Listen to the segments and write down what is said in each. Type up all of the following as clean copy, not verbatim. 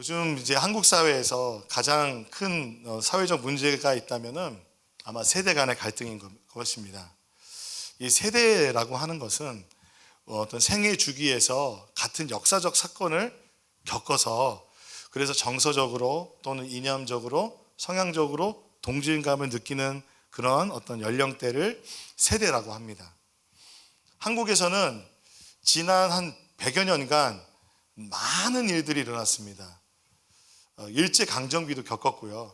요즘 이제 한국 사회에서 가장 큰 사회적 문제가 있다면은 아마 세대 간의 갈등인 것입니다. 이 세대라고 하는 것은 어떤 생애 주기에서 같은 역사적 사건을 겪어서 그래서 정서적으로 또는 이념적으로 성향적으로 동질감을 느끼는 그런 어떤 연령대를 세대라고 합니다. 한국에서는 지난 한 100여 년간 많은 일들이 일어났습니다. 일제강점기도 겪었고요.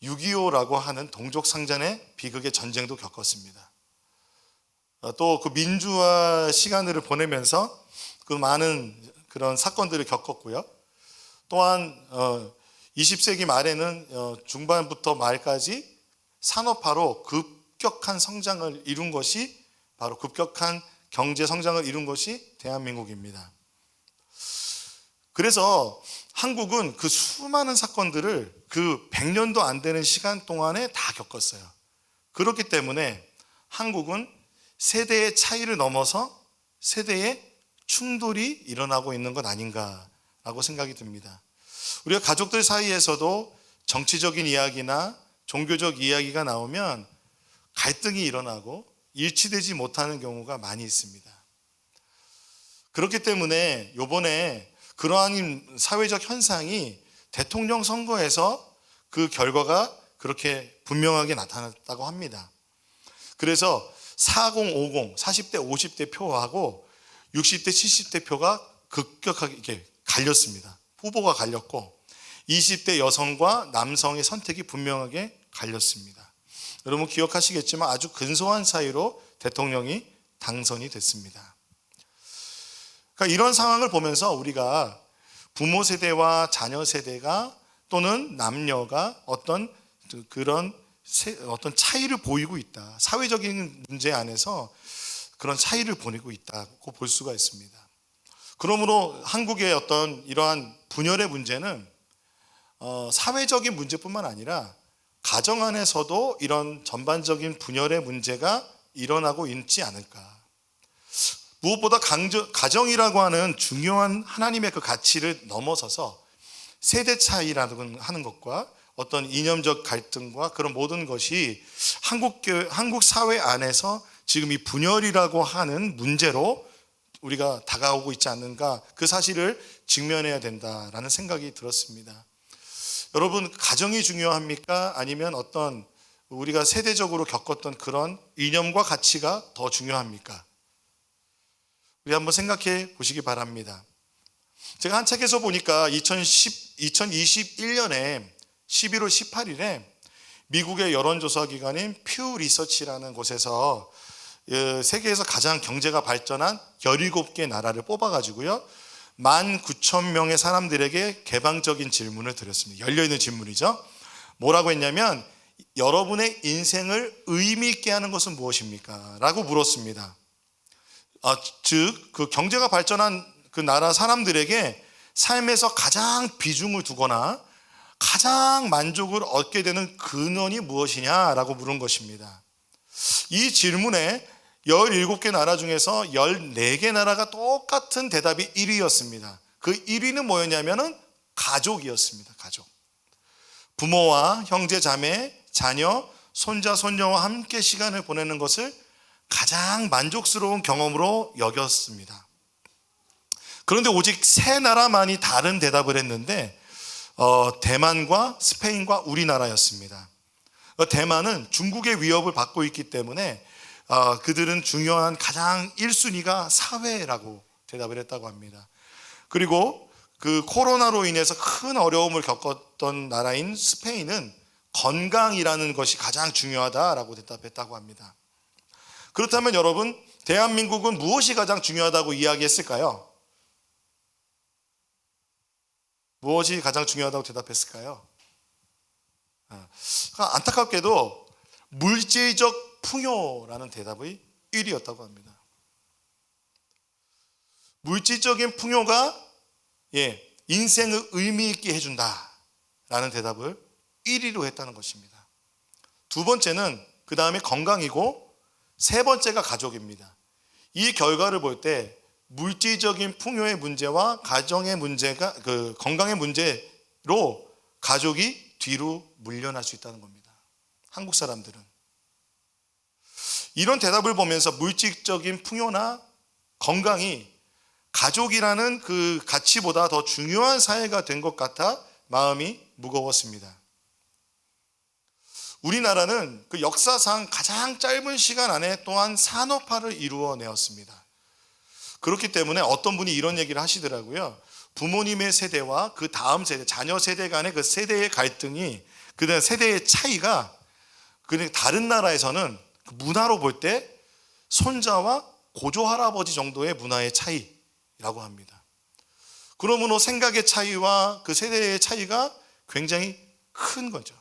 6.25라고 하는 동족상잔의 비극의 전쟁도 겪었습니다. 또 그 민주화 시간을 보내면서 그 많은 그런 사건들을 겪었고요. 또한 20세기 말에는 중반부터 말까지 산업화로 급격한 성장을 이룬 것이 바로 급격한 경제 성장을 이룬 것이 대한민국입니다. 그래서 한국은 그 수많은 사건들을 그 100년도 안 되는 시간 동안에 다 겪었어요. 그렇기 때문에 한국은 세대의 차이를 넘어서 세대의 충돌이 일어나고 있는 것 아닌가라고 생각이 듭니다. 우리가 가족들 사이에서도 정치적인 이야기나 종교적 이야기가 나오면 갈등이 일어나고 일치되지 못하는 경우가 많이 있습니다. 그렇기 때문에 이번에 그러한 사회적 현상이 대통령 선거에서 그 결과가 그렇게 분명하게 나타났다고 합니다. 그래서 40, 50, 40대, 50대 표하고 60대, 70대 표가 급격하게 이렇게 갈렸습니다. 후보가 갈렸고 20대 여성과 남성의 선택이 분명하게 갈렸습니다. 여러분 기억하시겠지만 아주 근소한 차이로 대통령이 당선이 됐습니다. 그러니까 이런 상황을 보면서 우리가 부모 세대와 자녀 세대가 또는 남녀가 어떤 차이를 보이고 있다. 사회적인 문제 안에서 그런 차이를 보이고 있다고 볼 수가 있습니다. 그러므로 한국의 어떤 이러한 분열의 문제는 사회적인 문제뿐만 아니라 가정 안에서도 이런 전반적인 분열의 문제가 일어나고 있지 않을까. 무엇보다 가정이라고 하는 중요한 하나님의 그 가치를 넘어서서 세대 차이라는 하는 것과 어떤 이념적 갈등과 그런 모든 것이 한국 사회 안에서 지금 이 분열이라고 하는 문제로 우리가 다가오고 있지 않는가, 그 사실을 직면해야 된다라는 생각이 들었습니다. 여러분, 가정이 중요합니까? 아니면 어떤 우리가 세대적으로 겪었던 그런 이념과 가치가 더 중요합니까? 우리 한번 생각해 보시기 바랍니다. 제가 한 책에서 보니까 2021년에 11월 18일에 미국의 여론조사 기관인 퓨 리서치라는 곳에서 세계에서 가장 경제가 발전한 17개 나라를 뽑아가지고요 19,000명의 사람들에게 개방적인 질문을 드렸습니다. 열려있는 질문이죠. 뭐라고 했냐면 여러분의 인생을 의미 있게 하는 것은 무엇입니까? 라고 물었습니다. 즉 그 경제가 발전한 그 나라 사람들에게 삶에서 가장 비중을 두거나 가장 만족을 얻게 되는 근원이 무엇이냐라고 물은 것입니다. 이 질문에 17개 나라 중에서 14개 나라가 똑같은 대답이 1위였습니다. 그 1위는 뭐였냐면은 가족이었습니다. 가족. 부모와 형제, 자매, 자녀, 손자, 손녀와 함께 시간을 보내는 것을 가장 만족스러운 경험으로 여겼습니다. 그런데 오직 3나라만이 다른 대답을 했는데 대만과 스페인과 우리나라였습니다. 대만은 중국의 위협을 받고 있기 때문에 그들은 중요한 가장 1순위가 사회라고 대답을 했다고 합니다. 그리고 그 코로나로 인해서 큰 어려움을 겪었던 나라인 스페인은 건강이라는 것이 가장 중요하다라고 대답했다고 합니다. 그렇다면 여러분, 대한민국은 무엇이 가장 중요하다고 이야기했을까요? 무엇이 가장 중요하다고 대답했을까요? 안타깝게도 물질적 풍요라는 대답이 1위였다고 합니다. 물질적인 풍요가 인생을 의미 있게 해준다라는 대답을 1위로 했다는 것입니다. 두 번째는 그 다음에 건강이고 세 번째가 가족입니다. 이 결과를 볼 때 물질적인 풍요의 문제와 가정의 문제가 건강의 문제로 가족이 뒤로 물려날 수 있다는 겁니다. 한국 사람들은 이런 대답을 보면서 물질적인 풍요나 건강이 가족이라는 그 가치보다 더 중요한 사회가 된 것 같아 마음이 무거웠습니다. 우리나라는 그 역사상 가장 짧은 시간 안에 또한 산업화를 이루어내었습니다. 그렇기 때문에 어떤 분이 이런 얘기를 하시더라고요. 부모님의 세대와 그 다음 세대, 자녀 세대 간의 그 세대의 갈등이, 그 세대의 차이가 다른 나라에서는 문화로 볼 때 손자와 고조 할아버지 정도의 문화의 차이라고 합니다. 그러므로 생각의 차이와 그 세대의 차이가 굉장히 큰 거죠.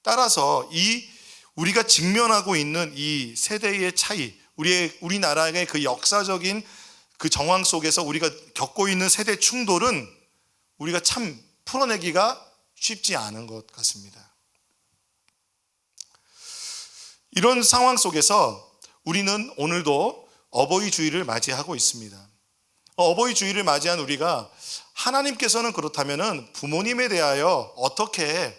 따라서 우리가 직면하고 있는 이 세대의 차이, 우리나라의 그 역사적인 그 정황 속에서 우리가 겪고 있는 세대 충돌은 우리가 참 풀어내기가 쉽지 않은 것 같습니다. 이런 상황 속에서 우리는 오늘도 어버이 주일을 맞이하고 있습니다. 어버이 주일을 맞이한 우리가 하나님께서는 그렇다면 부모님에 대하여 어떻게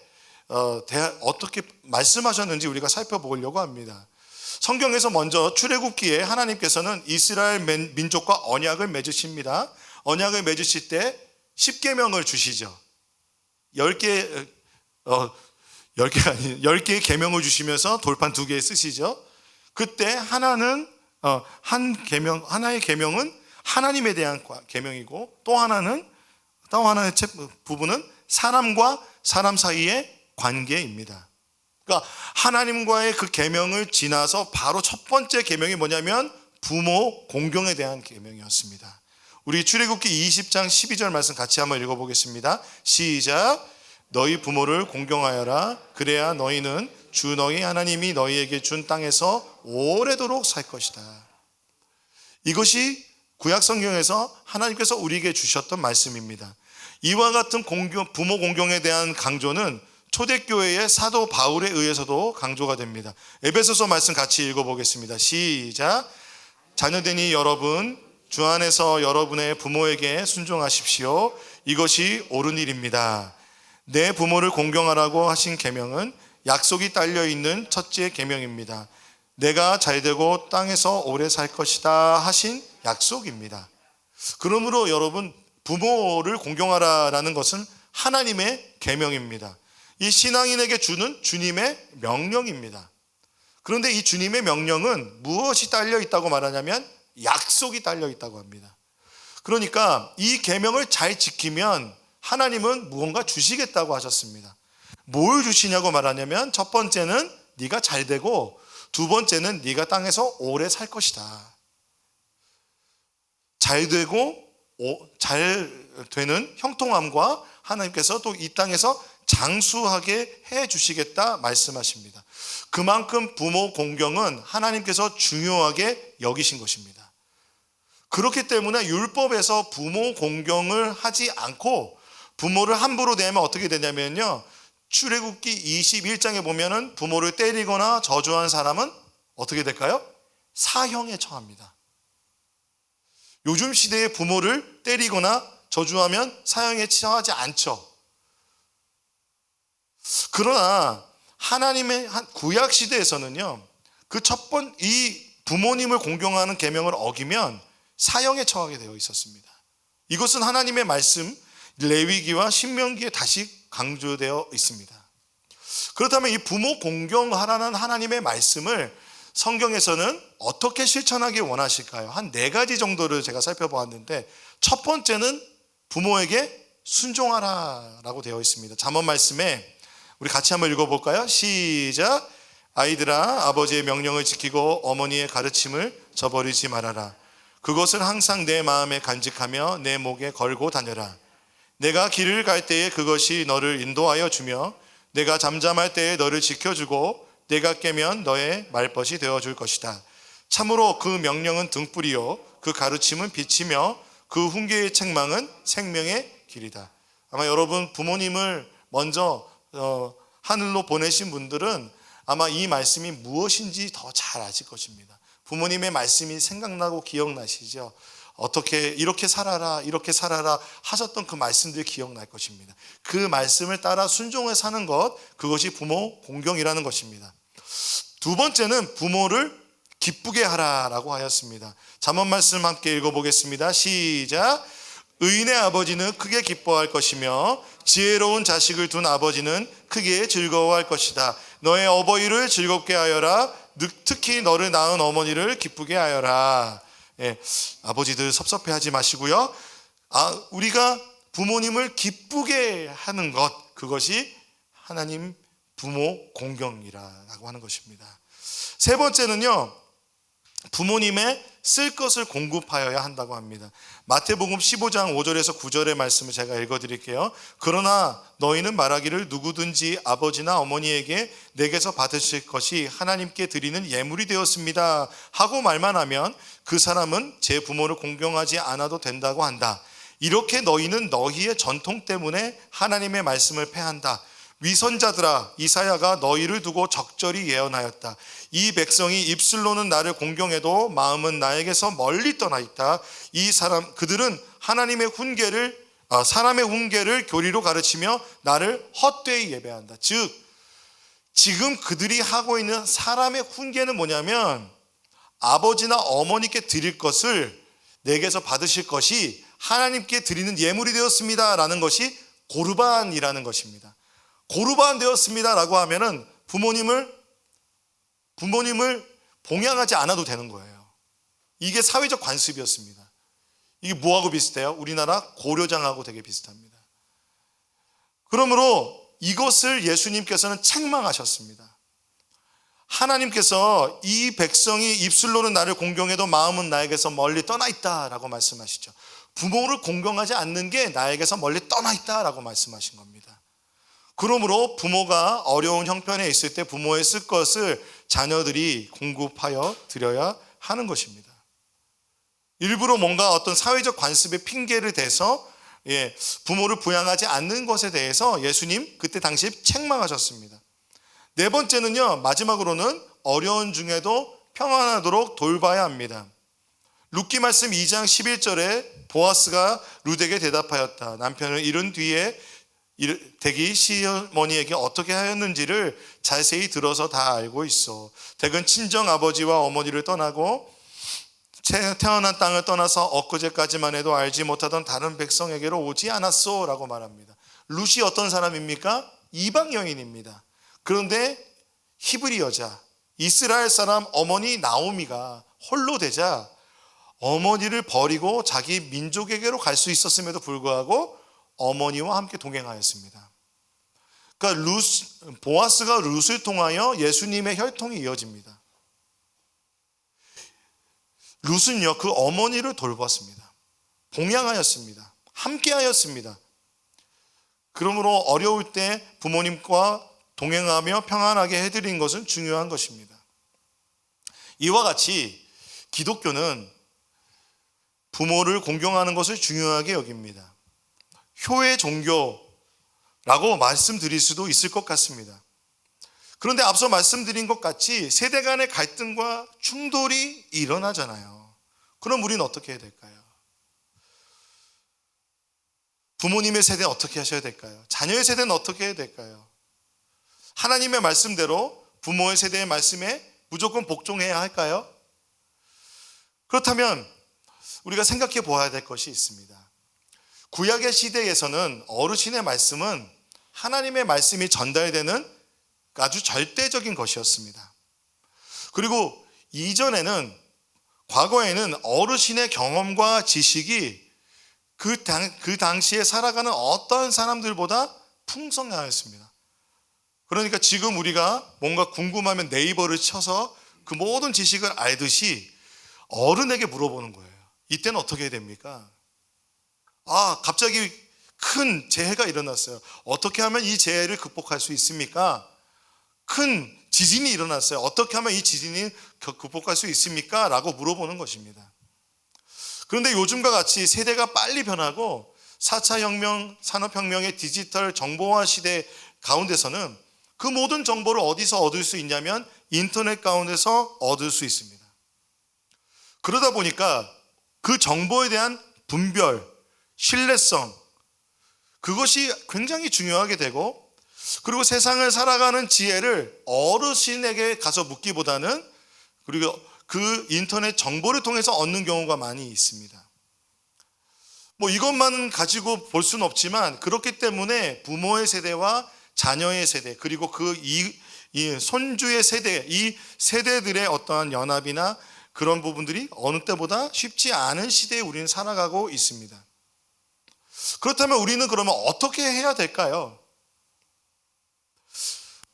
말씀하셨는지 우리가 살펴보려고 합니다. 성경에서 먼저 출애굽기에 하나님께서는 이스라엘 민족과 언약을 맺으십니다. 언약을 맺으실 때 10계명을 주시죠. 10개의 계명을 주시면서 돌판 2개 쓰시죠. 그때 하나의 계명은 하나님에 대한 계명이고 또 하나의 부분은 사람과 사람 사이의 관계입니다. 그러니까 하나님과의 그 계명을 지나서 바로 첫 번째 계명이 뭐냐면 부모 공경에 대한 계명이었습니다. 우리 출애굽기 20장 12절 말씀 같이 한번 읽어보겠습니다. 시작. 너희 부모를 공경하여라. 그래야 너희는 주 너희 하나님이 너희에게 준 땅에서 오래도록 살 것이다. 이것이 구약 성경에서 하나님께서 우리에게 주셨던 말씀입니다. 이와 같은 부모 공경에 대한 강조는 초대교회의 사도 바울에 의해서도 강조가 됩니다. 에베소서 말씀 같이 읽어보겠습니다. 시작. 자녀되니 여러분 주 안에서 여러분의 부모에게 순종하십시오. 이것이 옳은 일입니다. 내 부모를 공경하라고 하신 계명은 약속이 딸려있는 첫째 계명입니다. 내가 잘되고 땅에서 오래 살 것이다 하신 약속입니다. 그러므로 여러분 부모를 공경하라는 것은 하나님의 계명입니다. 이 신앙인에게 주는 주님의 명령입니다. 그런데 이 주님의 명령은 무엇이 딸려 있다고 말하냐면 약속이 딸려 있다고 합니다. 그러니까 이 계명을 잘 지키면 하나님은 무언가 주시겠다고 하셨습니다. 뭘 주시냐고 말하냐면 첫 번째는 네가 잘 되고 두 번째는 네가 땅에서 오래 살 것이다. 잘 되고 잘 되는 형통함과 하나님께서 또 이 땅에서 장수하게 해 주시겠다 말씀하십니다. 그만큼 부모 공경은 하나님께서 중요하게 여기신 것입니다. 그렇기 때문에 율법에서 부모 공경을 하지 않고 부모를 함부로 대하면 어떻게 되냐면요, 출애굽기 21장에 보면은 부모를 때리거나 저주한 사람은 어떻게 될까요? 사형에 처합니다. 요즘 시대의 부모를 때리거나 저주하면 사형에 처하지 않죠. 그러나 하나님의 구약 시대에서는요, 이 부모님을 공경하는 계명을 어기면 사형에 처하게 되어 있었습니다. 이것은 하나님의 말씀 레위기와 신명기에 다시 강조되어 있습니다. 그렇다면 이 부모 공경하라는 하나님의 말씀을 성경에서는 어떻게 실천하기 원하실까요? 한 4가지 정도를 제가 살펴보았는데, 첫 번째는 부모에게 순종하라라고 되어 있습니다. 잠언 말씀에 우리 같이 한번 읽어볼까요? 시작. 아이들아, 아버지의 명령을 지키고 어머니의 가르침을 저버리지 말아라. 그것을 항상 내 마음에 간직하며 내 목에 걸고 다녀라. 내가 길을 갈 때에 그것이 너를 인도하여 주며 내가 잠잠할 때에 너를 지켜주고 내가 깨면 너의 말벗이 되어줄 것이다. 참으로 그 명령은 등불이요 그 가르침은 빛이며 그 훈계의 책망은 생명의 길이다. 아마 여러분 부모님을 먼저 하늘로 보내신 분들은 아마 이 말씀이 무엇인지 더 잘 아실 것입니다. 부모님의 말씀이 생각나고 기억나시죠? 어떻게 이렇게 살아라 이렇게 살아라 하셨던 그 말씀들이 기억날 것입니다. 그 말씀을 따라 순종해 사는 것, 그것이 부모 공경이라는 것입니다. 두 번째는 부모를 기쁘게 하라라고 하였습니다. 잠언 말씀 함께 읽어보겠습니다. 시작. 의인의 아버지는 크게 기뻐할 것이며 지혜로운 자식을 둔 아버지는 크게 즐거워할 것이다. 너의 어버이를 즐겁게 하여라. 특히 너를 낳은 어머니를 기쁘게 하여라. 예, 아버지들 섭섭해하지 마시고요. 우리가 부모님을 기쁘게 하는 것, 그것이 하나님 부모 공경이라고 하는 것입니다. 세 번째는요, 부모님의 쓸 것을 공급하여야 한다고 합니다. 마태복음 15장 5절에서 9절의 말씀을 제가 읽어드릴게요. 그러나 너희는 말하기를 누구든지 아버지나 어머니에게 내게서 받으실 것이 하나님께 드리는 예물이 되었습니다 하고 말만 하면 그 사람은 제 부모를 공경하지 않아도 된다고 한다. 이렇게 너희는 너희의 전통 때문에 하나님의 말씀을 패한다. 위선자들아, 이사야가 너희를 두고 적절히 예언하였다. 이 백성이 입술로는 나를 공경해도 마음은 나에게서 멀리 떠나 있다. 그들은 하나님의 사람의 훈계를 교리로 가르치며 나를 헛되이 예배한다. 즉, 지금 그들이 하고 있는 사람의 훈계는 뭐냐면, 아버지나 어머니께 드릴 것을 내게서 받으실 것이 하나님께 드리는 예물이 되었습니다 라는 것이 고르반이라는 것입니다. 고르반 되었습니다라고 하면은 부모님을 봉양하지 않아도 되는 거예요. 이게 사회적 관습이었습니다. 이게 뭐하고 비슷해요? 우리나라 고려장하고 되게 비슷합니다. 그러므로 이것을 예수님께서는 책망하셨습니다. 하나님께서 이 백성이 입술로는 나를 공경해도 마음은 나에게서 멀리 떠나 있다라고 말씀하시죠. 부모를 공경하지 않는 게 나에게서 멀리 떠나 있다라고 말씀하신 겁니다. 그러므로 부모가 어려운 형편에 있을 때 부모의 쓸 것을 자녀들이 공급하여 드려야 하는 것입니다. 일부러 뭔가 어떤 사회적 관습의 핑계를 대서 부모를 부양하지 않는 것에 대해서 예수님 그때 당시에 책망하셨습니다. 네 번째는요, 마지막으로는 어려운 중에도 평안하도록 돌봐야 합니다. 룻기 말씀 2장 11절에 보아스가 룻에게 대답하였다. 남편을 잃은 뒤에 댁이 시어머니에게 어떻게 하였는지를 자세히 들어서 다 알고 있어. 댁은 친정 아버지와 어머니를 떠나고 태어난 땅을 떠나서 엊그제까지만 해도 알지 못하던 다른 백성에게로 오지 않았소 라고 말합니다. 룻이 어떤 사람입니까? 이방 여인입니다. 그런데 히브리 여자, 이스라엘 사람 어머니 나오미가 홀로 되자 어머니를 버리고 자기 민족에게로 갈 수 있었음에도 불구하고 어머니와 함께 동행하였습니다. 그러니까 보아스가 룻을 통하여 예수님의 혈통이 이어집니다. 룻은요, 그 어머니를 돌봤습니다. 봉양하였습니다. 함께하였습니다. 그러므로 어려울 때 부모님과 동행하며 평안하게 해드린 것은 중요한 것입니다. 이와 같이 기독교는 부모를 공경하는 것을 중요하게 여깁니다. 효의 종교라고 말씀드릴 수도 있을 것 같습니다. 그런데 앞서 말씀드린 것 같이 세대 간의 갈등과 충돌이 일어나잖아요. 그럼 우리는 어떻게 해야 될까요? 부모님의 세대는 어떻게 하셔야 될까요? 자녀의 세대는 어떻게 해야 될까요? 하나님의 말씀대로 부모의 세대의 말씀에 무조건 복종해야 할까요? 그렇다면 우리가 생각해 보아야 될 것이 있습니다. 구약의 시대에서는 어르신의 말씀은 하나님의 말씀이 전달되는 아주 절대적인 것이었습니다. 그리고 과거에는 어르신의 경험과 지식이 그 당시에 살아가는 어떤 사람들보다 풍성하였습니다. 그러니까 지금 우리가 뭔가 궁금하면 네이버를 쳐서 그 모든 지식을 알듯이 어른에게 물어보는 거예요. 이때는 어떻게 해야 됩니까? 갑자기 큰 재해가 일어났어요. 어떻게 하면 이 재해를 극복할 수 있습니까? 큰 지진이 일어났어요. 어떻게 하면 이 지진이 극복할 수 있습니까? 라고 물어보는 것입니다. 그런데 요즘과 같이 세대가 빨리 변하고 4차 혁명, 산업혁명의 디지털 정보화 시대 가운데서는 그 모든 정보를 어디서 얻을 수 있냐면 인터넷 가운데서 얻을 수 있습니다. 그러다 보니까 그 정보에 대한 분별, 신뢰성, 그것이 굉장히 중요하게 되고, 그리고 세상을 살아가는 지혜를 어르신에게 가서 묻기보다는 그리고 그 인터넷 정보를 통해서 얻는 경우가 많이 있습니다. 뭐 이것만 가지고 볼 수는 없지만, 그렇기 때문에 부모의 세대와 자녀의 세대, 그리고 이 손주의 세대, 이 세대들의 어떠한 연합이나 그런 부분들이 어느 때보다 쉽지 않은 시대에 우리는 살아가고 있습니다. 그렇다면 우리는 그러면 어떻게 해야 될까요?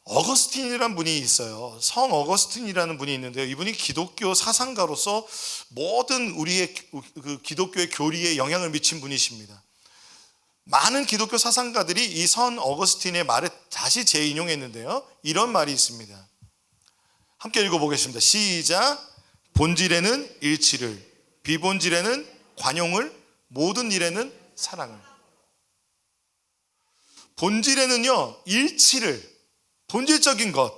어거스틴이라는 분이 있어요. 성 어거스틴이라는 분이 있는데요. 이분이 기독교 사상가로서 모든 우리의 그 기독교의 교리에 영향을 미친 분이십니다. 많은 기독교 사상가들이 이 선 어거스틴의 말을 다시 재인용했는데요. 이런 말이 있습니다. 함께 읽어보겠습니다. 시작. 본질에는 일치를, 비본질에는 관용을, 모든 일에는 사랑을. 본질에는요, 일치를, 본질적인 것,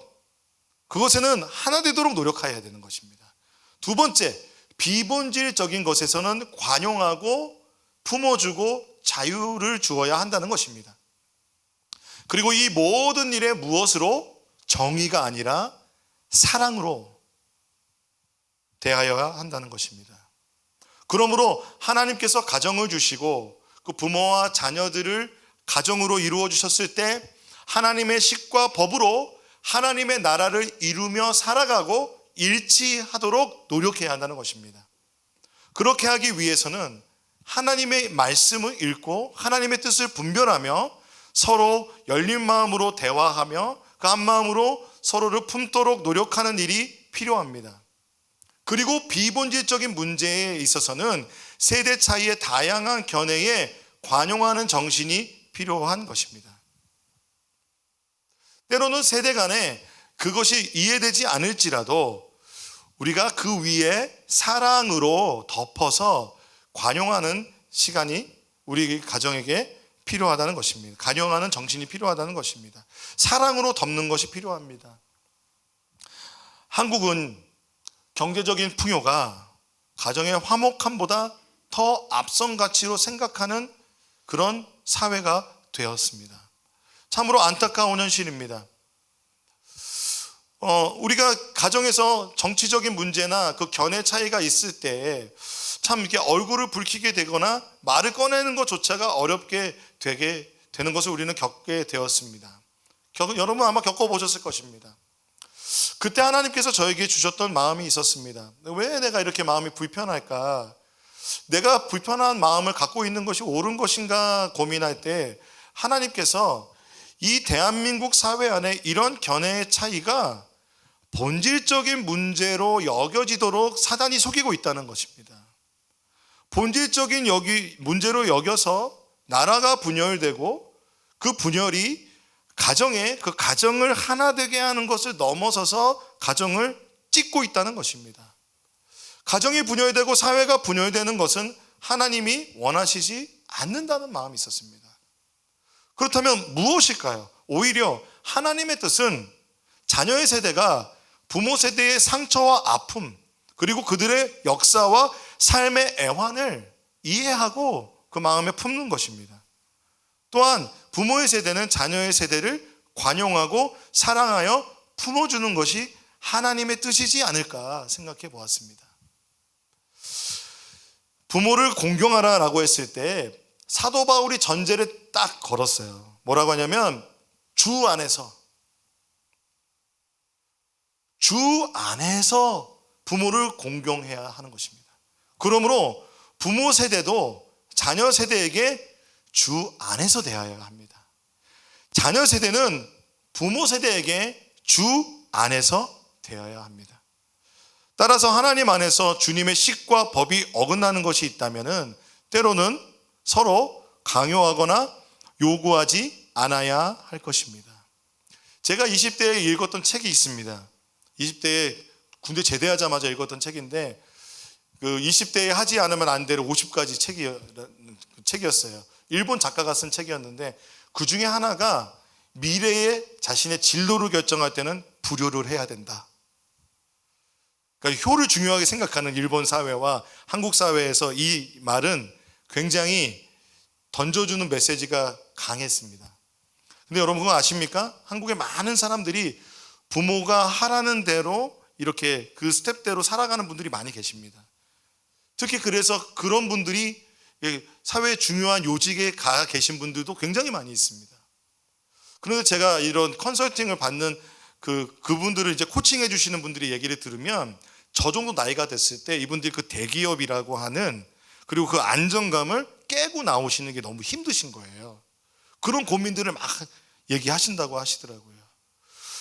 그것에는 하나 되도록 노력해야 되는 것입니다. 두 번째, 비본질적인 것에서는 관용하고 품어주고 자유를 주어야 한다는 것입니다. 그리고 이 모든 일에 무엇으로? 정의가 아니라 사랑으로 대하여야 한다는 것입니다. 그러므로 하나님께서 가정을 주시고 그 부모와 자녀들을 가정으로 이루어 주셨을 때 하나님의 식과 법으로 하나님의 나라를 이루며 살아가고 일치하도록 노력해야 한다는 것입니다. 그렇게 하기 위해서는 하나님의 말씀을 읽고 하나님의 뜻을 분별하며 서로 열린 마음으로 대화하며 그 한 마음으로 서로를 품도록 노력하는 일이 필요합니다. 그리고 비본질적인 문제에 있어서는 세대 차이의 다양한 견해에 관용하는 정신이 필요한 것입니다. 때로는 세대 간에 그것이 이해되지 않을지라도 우리가 그 위에 사랑으로 덮어서 관용하는 시간이 우리 가정에게 필요하다는 것입니다. 관용하는 정신이 필요하다는 것입니다. 사랑으로 덮는 것이 필요합니다. 한국은 경제적인 풍요가 가정의 화목함보다 더 앞선 가치로 생각하는 그런 사회가 되었습니다. 참으로 안타까운 현실입니다. 우리가 가정에서 정치적인 문제나 그 견해 차이가 있을 때 참 이렇게 얼굴을 붉히게 되거나 말을 꺼내는 것조차가 어렵게 되게 되는 것을 우리는 겪게 되었습니다. 여러분 아마 겪어보셨을 것입니다. 그때 하나님께서 저에게 주셨던 마음이 있었습니다. 왜 내가 이렇게 마음이 불편할까? 내가 불편한 마음을 갖고 있는 것이 옳은 것인가 고민할 때 하나님께서 이 대한민국 사회 안에 이런 견해의 차이가 본질적인 문제로 여겨지도록 사단이 속이고 있다는 것입니다. 본질적인 문제로 여겨서 나라가 분열되고 그 분열이 그 가정을 하나 되게 하는 것을 넘어서서 가정을 찢고 있다는 것입니다. 가정이 분열되고 사회가 분열되는 것은 하나님이 원하시지 않는다는 마음이 있었습니다. 그렇다면 무엇일까요? 오히려 하나님의 뜻은 자녀의 세대가 부모 세대의 상처와 아픔, 그리고 그들의 역사와 삶의 애환을 이해하고 그 마음에 품는 것입니다. 또한 부모의 세대는 자녀의 세대를 관용하고 사랑하여 품어주는 것이 하나님의 뜻이지 않을까 생각해 보았습니다. 부모를 공경하라라고 했을 때 사도 바울이 전제를 딱 걸었어요. 뭐라고 하냐면 주 안에서 부모를 공경해야 하는 것입니다. 그러므로 부모 세대도 자녀 세대에게 주 안에서 대하여야 합니다. 자녀 세대는 부모 세대에게 주 안에서 대하여야 합니다. 따라서 하나님 안에서 주님의 식과 법이 어긋나는 것이 있다면 때로는 서로 강요하거나 요구하지 않아야 할 것입니다. 제가 20대에 읽었던 책이 있습니다. 20대에 군대 제대하자마자 읽었던 책인데 그 20대에 하지 않으면 안 될 50가지 책이었어요. 일본 작가가 쓴 책이었는데 그 중에 하나가 미래의 자신의 진로를 결정할 때는 불효를 해야 된다. 그러니까 효를 중요하게 생각하는 일본 사회와 한국 사회에서 이 말은 굉장히 던져주는 메시지가 강했습니다. 근데 여러분 그거 아십니까? 한국의 많은 사람들이 부모가 하라는 대로 이렇게 그 스텝대로 살아가는 분들이 많이 계십니다. 특히 그래서 그런 분들이 사회의 중요한 요직에 가 계신 분들도 굉장히 많이 있습니다. 그런데 제가 이런 컨설팅을 받는 그분들을 이제 코칭해 주시는 분들이 얘기를 들으면 저 정도 나이가 됐을 때 이분들이 그 대기업이라고 하는 그리고 그 안정감을 깨고 나오시는 게 너무 힘드신 거예요. 그런 고민들을 막 얘기하신다고 하시더라고요.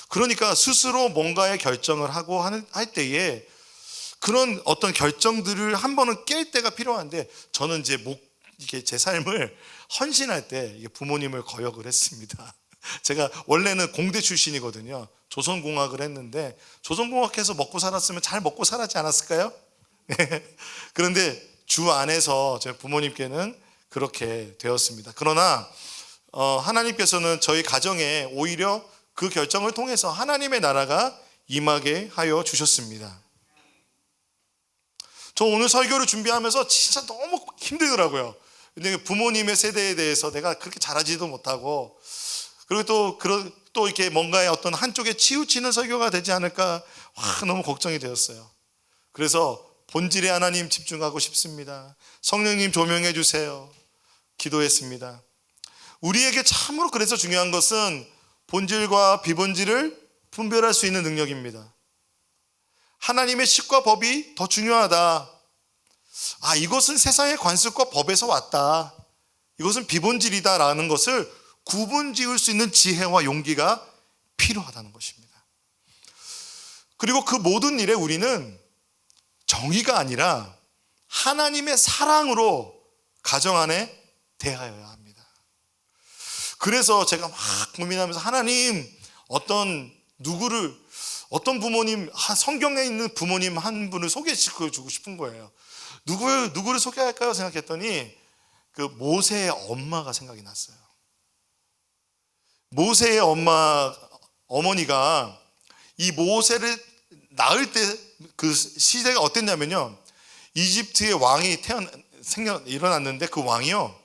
그러니까 스스로 뭔가의 결정을 하고 할 때에 그런 어떤 결정들을 한 번은 깰 때가 필요한데 저는 이제 이게 제 삶을 헌신할 때 부모님을 거역을 했습니다. 제가 원래는 공대 출신이거든요. 조선공학을 했는데 조선공학해서 먹고 살았으면 잘 먹고 살았지 않았을까요? 그런데 주 안에서 제 부모님께는 그렇게 되었습니다. 그러나 하나님께서는 저희 가정에 오히려 그 결정을 통해서 하나님의 나라가 임하게 하여 주셨습니다. 저 오늘 설교를 준비하면서 진짜 너무 힘들더라고요. 근데 부모님의 세대에 대해서 내가 그렇게 잘하지도 못하고 그리고 또 이렇게 뭔가의 어떤 한쪽에 치우치는 설교가 되지 않을까 너무 걱정이 되었어요. 그래서 본질의 하나님 집중하고 싶습니다. 성령님 조명해 주세요. 기도했습니다. 우리에게 참으로 그래서 중요한 것은 본질과 비본질을 분별할 수 있는 능력입니다. 하나님의 식과 법이 더 중요하다. 이것은 세상의 관습과 법에서 왔다. 이것은 비본질이다라는 것을 구분 지을 수 있는 지혜와 용기가 필요하다는 것입니다. 그리고 그 모든 일에 우리는 정의가 아니라 하나님의 사랑으로 가정 안에 대하여야 합니다. 그래서 제가 막 고민하면서 하나님 어떤 부모님, 성경에 있는 부모님 한 분을 소개시켜 주고 싶은 거예요. 누구를 소개할까요? 생각했더니 그 모세의 엄마가 생각이 났어요. 모세의 어머니가 이 모세를 낳을 때 그 시대가 어땠냐면요. 이집트의 왕이 일어났는데 그 왕이요.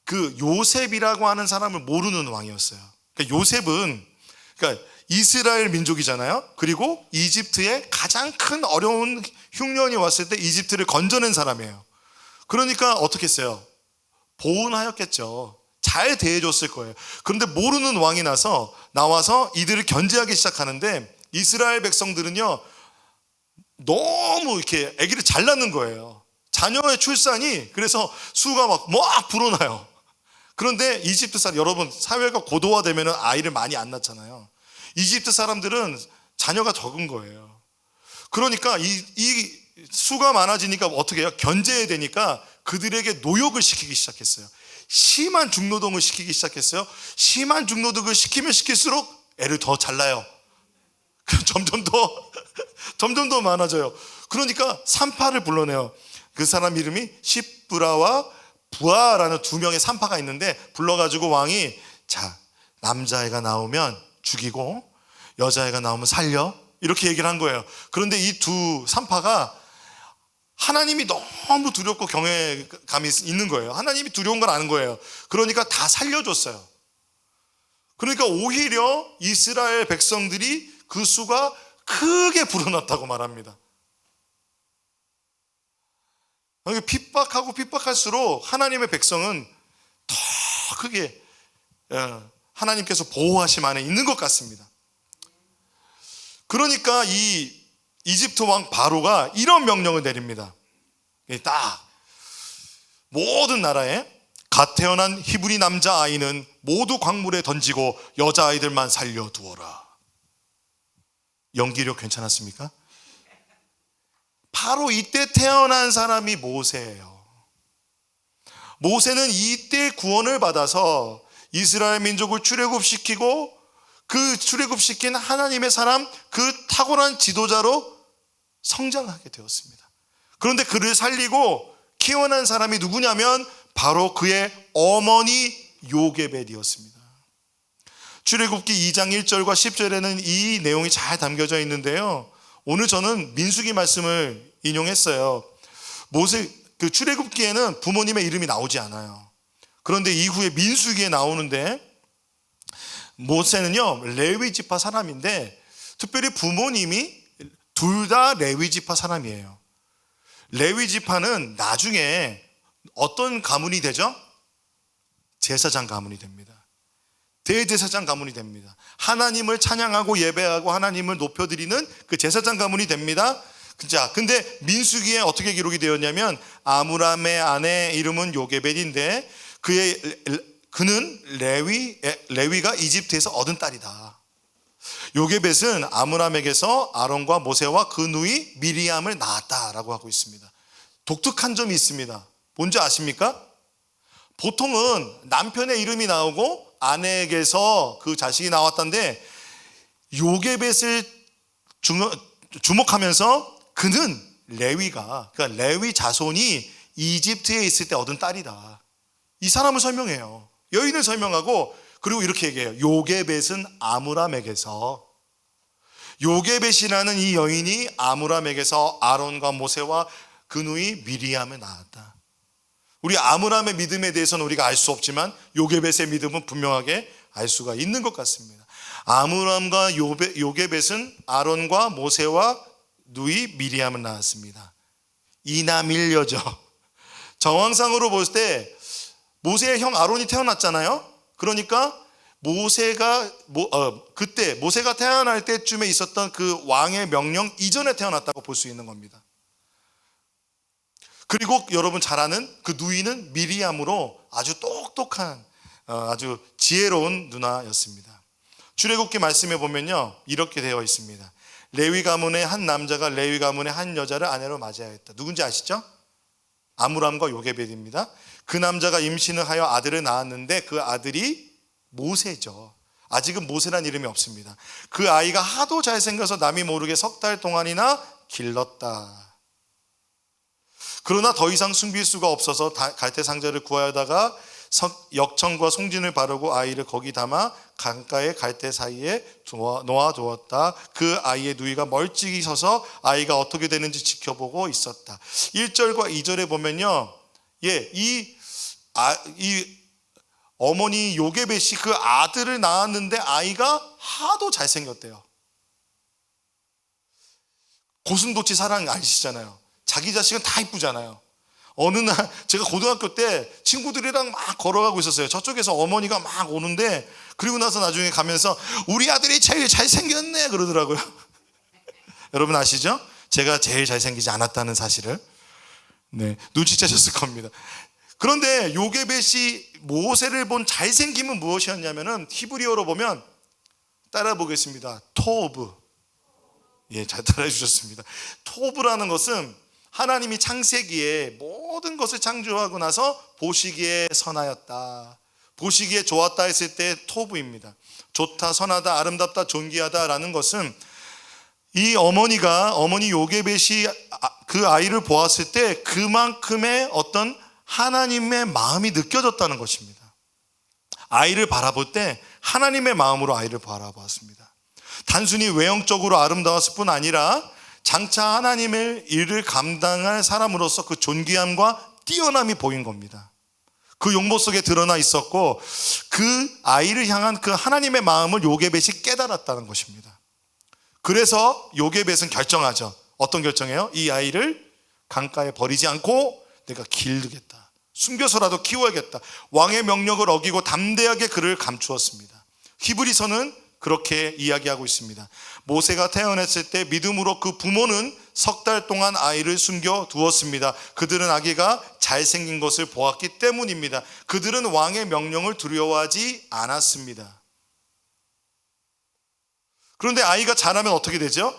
그 요셉이라고 하는 사람을 모르는 왕이었어요. 그러니까 요셉은 이스라엘 민족이잖아요. 그리고 이집트에 가장 큰 어려운 흉년이 왔을 때 이집트를 건져낸 사람이에요. 그러니까 어떻게 했어요? 보은하였겠죠. 잘 대해줬을 거예요. 그런데 모르는 왕이 나와서 이들을 견제하기 시작하는데 이스라엘 백성들은요 너무 이렇게 아기를 잘 낳는 거예요. 자녀의 출산이 그래서 수가 막 불어나요. 그런데 이집트 사람, 여러분 사회가 고도화되면 아이를 많이 안 낳잖아요. 이집트 사람들은 자녀가 적은 거예요. 그러니까 이 수가 많아지니까 어떻게 해요? 견제해야 되니까 그들에게 노역을 시키기 시작했어요. 심한 중노동을 시키기 시작했어요. 심한 중노동을 시키면 시킬수록 애를 더 잘 낳아요. 점점 더 많아져요. 그러니까 산파를 불러내요. 그 사람 이름이 시브라와 부아라는 두 명의 산파가 있는데 불러가지고 왕이 남자애가 나오면 죽이고 여자애가 나오면 살려 이렇게 얘기를 한 거예요. 그런데 이 두 산파가 하나님이 너무 두렵고 경외감이 있는 거예요. 하나님이 두려운 걸 아는 거예요. 그러니까 다 살려줬어요. 그러니까 오히려 이스라엘 백성들이 그 수가 크게 불어났다고 말합니다. 핍박할수록 하나님의 백성은 더 크게 하나님께서 보호하심 안에 있는 것 같습니다. 그러니까 이 이집트 왕 바로가 이런 명령을 내립니다. 딱 모든 나라에 갓 태어난 히브리 남자 아이는 모두 광물에 던지고 여자 아이들만 살려두어라. 연기력 괜찮았습니까? 바로 이때 태어난 사람이 모세예요. 모세는 이때 구원을 받아서 이스라엘 민족을 출애굽시키고 그 출애굽시킨 하나님의 사람, 그 탁월한 지도자로 성장하게 되었습니다. 그런데 그를 살리고 키워낸 사람이 누구냐면 바로 그의 어머니 요게벳이었습니다. 출애굽기 2장 1절과 10절에는 이 내용이 잘 담겨져 있는데요. 오늘 저는 민수기 말씀을 인용했어요. 그 출애굽기에는 부모님의 이름이 나오지 않아요. 그런데 이후에 민수기에 나오는데 모세는요 레위 지파 사람인데 특별히 부모님이 둘 다 레위 지파 사람이에요. 레위 지파는 나중에 어떤 가문이 되죠? 제사장 가문이 됩니다. 대제사장 가문이 됩니다. 하나님을 찬양하고 예배하고 하나님을 높여드리는 그 제사장 가문이 됩니다. 자, 근데 민수기에 어떻게 기록이 되었냐면 아므람의 아내 이름은 요게벳인데 그는 레위가 이집트에서 얻은 딸이다. 요게벳은 아므람에게서 아론과 모세와 그 누이 미리암을 낳았다라고 하고 있습니다. 독특한 점이 있습니다. 뭔지 아십니까? 보통은 남편의 이름이 나오고 아내에게서 그 자식이 나왔던데 요게벳을 주목하면서 그는 그러니까 레위 자손이 이집트에 있을 때 얻은 딸이다. 이 사람을 설명해요. 여인을 설명하고 그리고 이렇게 얘기해요. 요게벳은 아므람에게서, 요게벳이라는 이 여인이 아므람에게서 아론과 모세와 그 누이 미리암을 낳았다. 우리 아므람의 믿음에 대해서는 우리가 알 수 없지만 요게벳의 믿음은 분명하게 알 수가 있는 것 같습니다. 아므람과 요게벳은 아론과 모세와 누이 미리암을 낳았습니다. 이남일녀죠. 정황상으로 볼 때 모세의 형 아론이 태어났잖아요. 그러니까 그때 모세가 태어날 때쯤에 있었던 그 왕의 명령 이전에 태어났다고 볼 수 있는 겁니다. 그리고 여러분 잘 아는 그 누이는 미리암으로 아주 똑똑한 아주 지혜로운 누나였습니다. 출애굽기 말씀에 보면요 이렇게 되어 있습니다. 레위 가문의 한 남자가 레위 가문의 한 여자를 아내로 맞이하였다. 누군지 아시죠? 아므람과 요게벳입니다. 그 남자가 임신을 하여 아들을 낳았는데 그 아들이 모세죠. 아직은 모세란 이름이 없습니다. 그 아이가 하도 잘생겨서 남이 모르게 석 달 동안이나 길렀다. 그러나 더 이상 숨길 수가 없어서 갈대 상자를 구하여다가 역청과 송진을 바르고 아이를 거기 담아 강가의 갈대 사이에 놓아두었다. 그 아이의 누이가 멀찍이 서서 아이가 어떻게 되는지 지켜보고 있었다. 1절과 2절에 보면요, 이 어머니 요게벳이 그 아들을 낳았는데 아이가 하도 잘생겼대요. 고슴도치 사랑 아시잖아요. 자기 자식은 다 이쁘잖아요. 어느 날 제가 고등학교 때 친구들이랑 막 걸어가고 있었어요. 저쪽에서 어머니가 막 오는데 그리고 나서 나중에 가면서 우리 아들이 제일 잘생겼네 그러더라고요. 여러분 아시죠? 제가 제일 잘생기지 않았다는 사실을 눈치채셨을 겁니다. 그런데 요게벳이 모세를 본 잘생김은 무엇이었냐면은 히브리어로 보면 따라 보겠습니다. 토브. 잘 따라해 주셨습니다. 토브라는 것은 하나님이 창세기에 모든 것을 창조하고 나서 보시기에 선하였다, 보시기에 좋았다 했을 때 토브입니다. 좋다, 선하다, 아름답다, 존귀하다 라는 것은 이 어머니 요게벳이 그 아이를 보았을 때 그만큼의 어떤 하나님의 마음이 느껴졌다는 것입니다. 아이를 바라볼 때 하나님의 마음으로 아이를 바라보았습니다. 단순히 외형적으로 아름다웠을 뿐 아니라 장차 하나님의 일을 감당할 사람으로서 그 존귀함과 뛰어남이 보인 겁니다. 그 용모 속에 드러나 있었고 그 아이를 향한 그 하나님의 마음을 요게벳이 깨달았다는 것입니다. 그래서 요게벳은 결정하죠. 어떤 결정이에요? 이 아이를 강가에 버리지 않고 내가 기르겠다, 숨겨서라도 키워야겠다. 왕의 명령을 어기고 담대하게 그를 감추었습니다. 히브리서는 그렇게 이야기하고 있습니다. 모세가 태어났을 때 믿음으로 그 부모는 석 달 동안 아이를 숨겨 두었습니다. 그들은 아기가 잘생긴 것을 보았기 때문입니다. 그들은 왕의 명령을 두려워하지 않았습니다. 그런데 아이가 자라면 어떻게 되죠?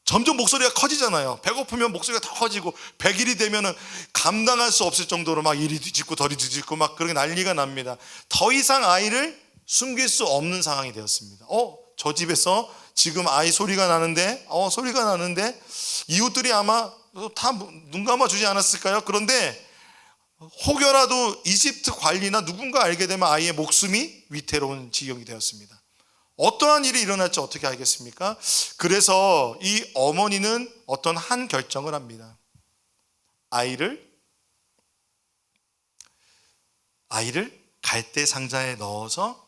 점점 목소리가 커지잖아요. 배고프면 목소리가 더 커지고 100일이 되면 감당할 수 없을 정도로 막 이리 뒤집고 저리 뒤집고 막 그렇게 난리가 납니다. 더 이상 아이를 숨길 수 없는 상황이 되었습니다. 저 집에서 지금 아이 소리가 나는데 이웃들이 아마 다 눈 감아 주지 않았을까요? 그런데 혹여라도 이집트 관리나 누군가 알게 되면 아이의 목숨이 위태로운 지경이 되었습니다. 어떠한 일이 일어날지 어떻게 알겠습니까? 그래서 이 어머니는 어떤 한 결정을 합니다. 아이를 갈대 상자에 넣어서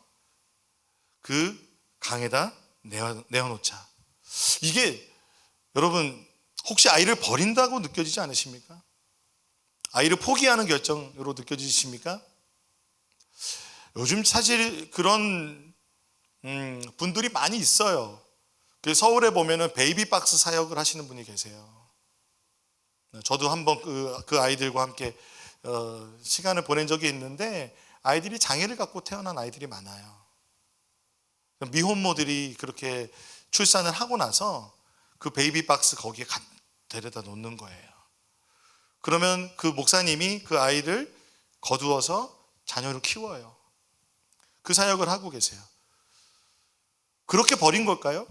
그 강에다 내어놓자. 이게 여러분 혹시 아이를 버린다고 느껴지지 않으십니까? 아이를 포기하는 결정으로 느껴지십니까? 요즘 사실 그런 분들이 많이 있어요. 서울에 보면은 베이비박스 사역을 하시는 분이 계세요. 저도 한번 그 아이들과 함께 시간을 보낸 적이 있는데 아이들이 장애를 갖고 태어난 아이들이 많아요. 미혼모들이 그렇게 출산을 하고 나서 그 베이비박스 거기에 데려다 놓는 거예요. 그러면 그 목사님이 그 아이를 거두어서 자녀를 키워요. 그 사역을 하고 계세요. 그렇게 버린 걸까요?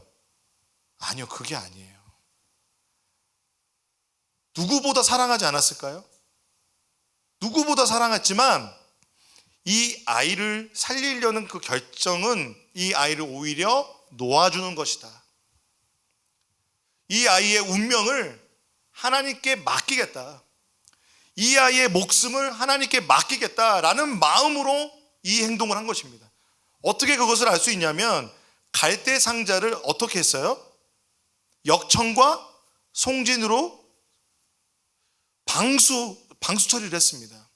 아니요, 그게 아니에요. 누구보다 사랑하지 않았을까요? 누구보다 사랑했지만 이 아이를 살리려는 그 결정은 이 아이를 오히려 놓아주는 것이다. 이 아이의 운명을 하나님께 맡기겠다. 이 아이의 목숨을 하나님께 맡기겠다라는 마음으로 이 행동을 한 것입니다. 어떻게 그것을 알 수 있냐면 갈대 상자를 어떻게 했어요? 역청과 송진으로 방수 처리를 했습니다.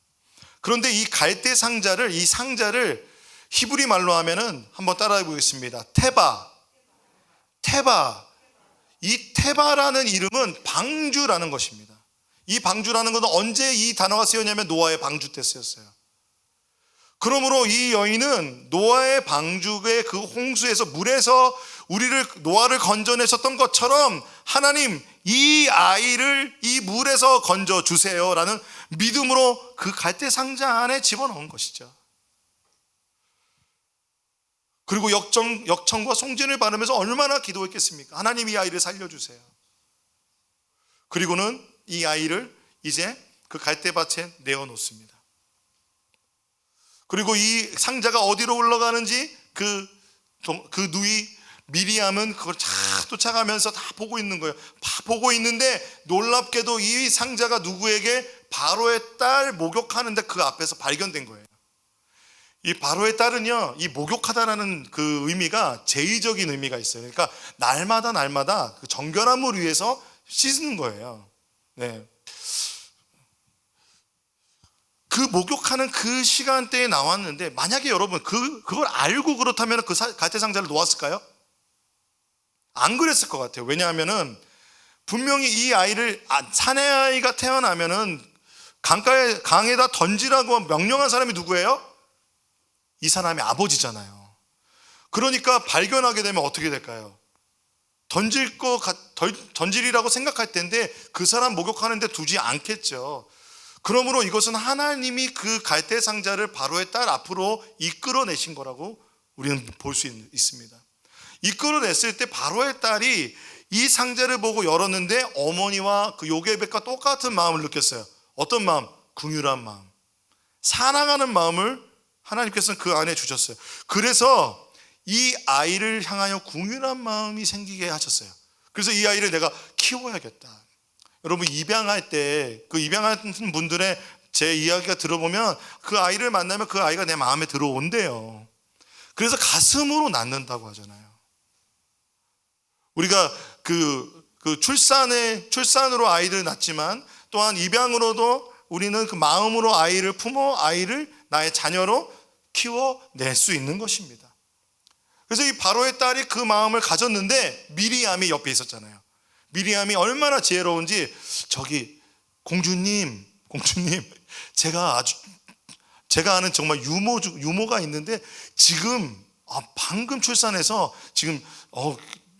그런데 이 갈대 상자를, 이 상자를 히브리 말로 하면은 한번 따라해 보겠습니다. 테바. 이 테바라는 이름은 방주라는 것입니다. 이 방주라는 것은 언제 이 단어가 쓰였냐면 노아의 방주 때 쓰였어요. 그러므로 이 여인은 노아의 방주의 그 홍수에서 물에서 노아를 건져내셨던 것처럼 하나님 이 아이를 이 물에서 건져 주세요라는 믿음으로 그 갈대 상자 안에 집어넣은 것이죠. 그리고 역청과 송진을 바르면서 얼마나 기도했겠습니까? 하나님 이 아이를 살려주세요. 그리고는 이 아이를 이제 그 갈대밭에 내어놓습니다. 그리고 이 상자가 어디로 올라가는지 그 누이 미리암은 그걸 쫙 쫓아가면서 다 보고 있는 거예요. 다 보고 있는데 놀랍게도 이 상자가 누구에게 바로의 딸 목욕하는데 그 앞에서 발견된 거예요. 이 바로의 딸은요, 이 목욕하다라는 그 의미가 제의적인 의미가 있어요. 그러니까 날마다 그 정결함을 위해서 씻는 거예요. 네. 그 목욕하는 그 시간대에 나왔는데 만약에 여러분 그걸 알고 그렇다면 그 갈대 상자를 놓았을까요? 안 그랬을 것 같아요. 왜냐하면은 분명히 이 아이를 사내아이가 태어나면은 강에다 던지라고 명령한 사람이 누구예요? 이 사람의 아버지잖아요. 그러니까 발견하게 되면 어떻게 될까요? 던질이라고 생각할 텐데 그 사람 목욕하는데 두지 않겠죠. 그러므로 이것은 하나님이 그 갈대 상자를 바로의 딸 앞으로 이끌어내신 거라고 우리는 볼 수 있습니다. 이끌어냈을 때 바로의 딸이 이 상자를 보고 열었는데 어머니와 그 요게벳과 똑같은 마음을 느꼈어요. 어떤 마음? 긍휼한 마음, 사랑하는 마음을 하나님께서는 그 안에 주셨어요. 그래서 이 아이를 향하여 긍휼한 마음이 생기게 하셨어요. 그래서 이 아이를 내가 키워야겠다. 여러분 입양할 때 그 입양하는 분들의 제 이야기가 들어보면 그 아이를 만나면 그 아이가 내 마음에 들어온대요. 그래서 가슴으로 낳는다고 하잖아요. 우리가 출산으로 아이를 낳지만 또한 입양으로도 우리는 그 마음으로 아이를 품어 아이를 나의 자녀로 키워낼 수 있는 것입니다. 그래서 이 바로의 딸이 그 마음을 가졌는데 미리암이 옆에 있었잖아요. 미리암이 얼마나 지혜로운지 공주님 제가 아는 정말 유모가 있는데 지금 방금 출산해서 지금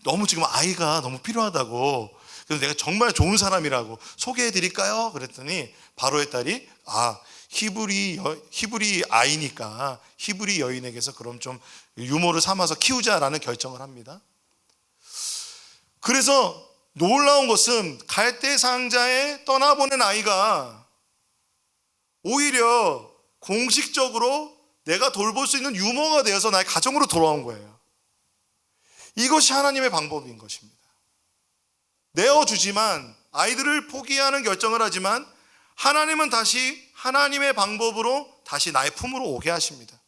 너무 지금 아이가 너무 필요하다고, 그래서 내가 정말 좋은 사람이라고 소개해 드릴까요? 그랬더니 바로의 딸이 히브리 아이니까 히브리 여인에게서 그럼 좀 유모를 삼아서 키우자라는 결정을 합니다. 그래서 놀라운 것은 갈대 상자에 떠나보낸 아이가 오히려 공식적으로 내가 돌볼 수 있는 유모가 되어서 나의 가정으로 돌아온 거예요. 이것이 하나님의 방법인 것입니다. 내어주지만, 아이들을 포기하는 결정을 하지만 하나님은 다시 하나님의 방법으로 다시 나의 품으로 오게 하십니다.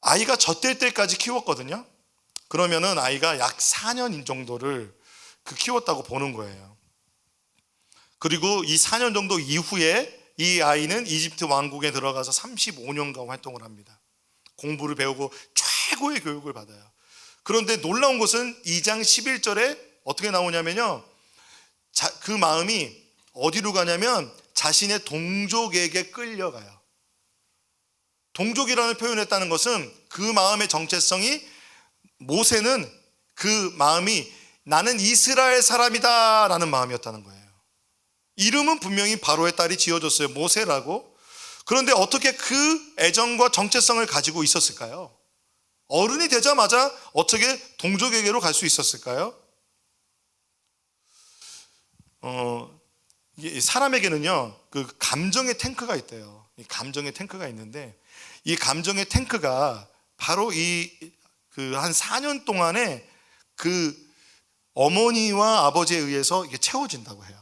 아이가 젖될 때까지 키웠거든요. 그러면은 아이가 약 4년 정도를 키웠다고 보는 거예요. 그리고 이 4년 정도 이후에 이 아이는 이집트 왕국에 들어가서 35년간 활동을 합니다. 공부를 배우고 최고의 교육을 받아요. 그런데 놀라운 것은 2장 11절에 어떻게 나오냐면요, 그 마음이 어디로 가냐면 자신의 동족에게 끌려가요. 동족이라는 표현을 했다는 것은 그 마음의 정체성이, 모세는 그 마음이 나는 이스라엘 사람이다 라는 마음이었다는 거예요. 이름은 분명히 바로의 딸이 지어줬어요, 모세라고. 그런데 어떻게 그 애정과 정체성을 가지고 있었을까요? 어른이 되자마자 어떻게 동족에게로 갈 수 있었을까요? 사람에게는요, 그 감정의 탱크가 있대요. 이 감정의 탱크가 있는데, 이 감정의 탱크가 바로 한 4년 동안에 그 어머니와 아버지에 의해서 이게 채워진다고 해요.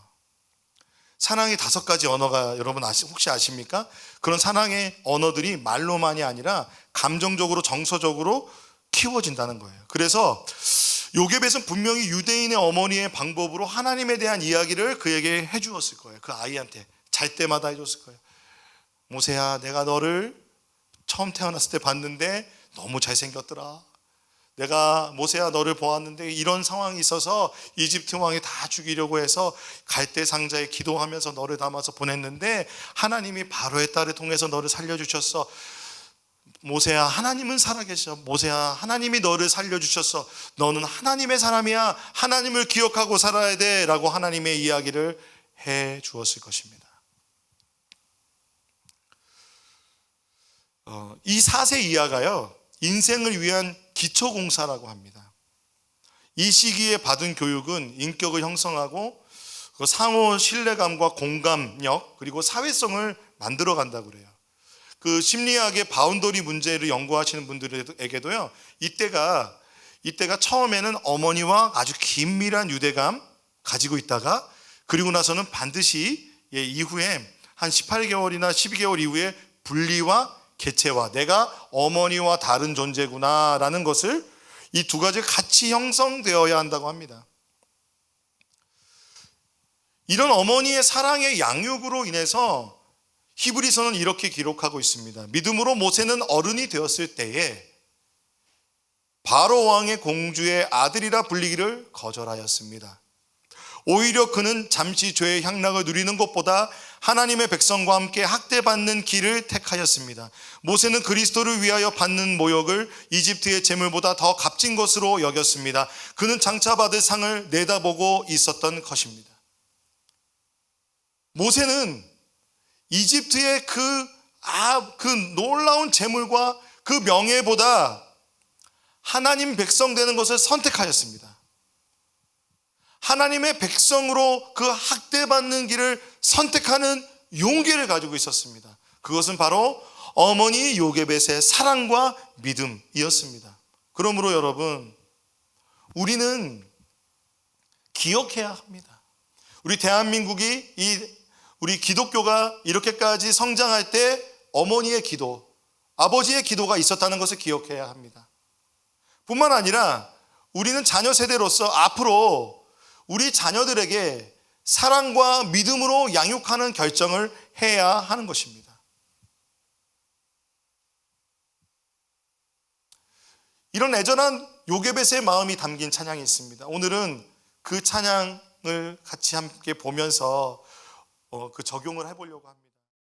사랑의 5가지 언어가 여러분 혹시 아십니까? 그런 사랑의 언어들이 말로만이 아니라 감정적으로, 정서적으로 키워진다는 거예요. 그래서 요게벳은 분명히 유대인의 어머니의 방법으로 하나님에 대한 이야기를 그에게 해주었을 거예요. 그 아이한테 잘 때마다 해줬을 거예요. 모세야, 내가 너를 처음 태어났을 때 봤는데 너무 잘생겼더라. 내가 모세야 너를 보았는데 이런 상황이 있어서 이집트 왕이 다 죽이려고 해서 갈대 상자에 기도하면서 너를 담아서 보냈는데 하나님이 바로의 딸을 통해서 너를 살려주셨어. 모세야, 하나님은 살아계셔. 모세야, 하나님이 너를 살려주셨어. 너는 하나님의 사람이야. 하나님을 기억하고 살아야 돼 라고 하나님의 이야기를 해 주었을 것입니다. 이 4세 이하가요, 인생을 위한 기초공사라고 합니다. 이 시기에 받은 교육은 인격을 형성하고 상호 신뢰감과 공감력, 그리고 사회성을 만들어 간다고 그래요. 그 심리학의 바운더리 문제를 연구하시는 분들에게도요, 이때가 처음에는 어머니와 아주 긴밀한 유대감 가지고 있다가, 그리고 나서는 반드시 이후에 한 18개월이나 12개월 이후에 분리와 개체화, 내가 어머니와 다른 존재구나 라는 것을, 이 2가지가 같이 형성되어야 한다고 합니다. 이런 어머니의 사랑의 양육으로 인해서 히브리서는 이렇게 기록하고 있습니다. 믿음으로 모세는 어른이 되었을 때에 바로 왕의 공주의 아들이라 불리기를 거절하였습니다. 오히려 그는 잠시 죄의 향락을 누리는 것보다 하나님의 백성과 함께 학대받는 길을 택하였습니다. 모세는 그리스도를 위하여 받는 모욕을 이집트의 재물보다 더 값진 것으로 여겼습니다. 그는 장차 받을 상을 내다보고 있었던 것입니다. 모세는 이집트의 그 놀라운 재물과 그 명예보다 하나님 백성 되는 것을 선택하였습니다. 하나님의 백성으로 그 학대받는 길을 선택하는 용기를 가지고 있었습니다. 그것은 바로 어머니 요게벳의 사랑과 믿음이었습니다. 그러므로 여러분, 우리는 기억해야 합니다. 우리 대한민국이, 우리 기독교가 이렇게까지 성장할 때 어머니의 기도, 아버지의 기도가 있었다는 것을 기억해야 합니다. 뿐만 아니라 우리는 자녀 세대로서 앞으로 우리 자녀들에게 사랑과 믿음으로 양육하는 결정을 해야 하는 것입니다. 이런 애절한 요게벳의 마음이 담긴 찬양이 있습니다. 오늘은 그 찬양을 같이 함께 보면서 그 적용을 해보려고 합니다.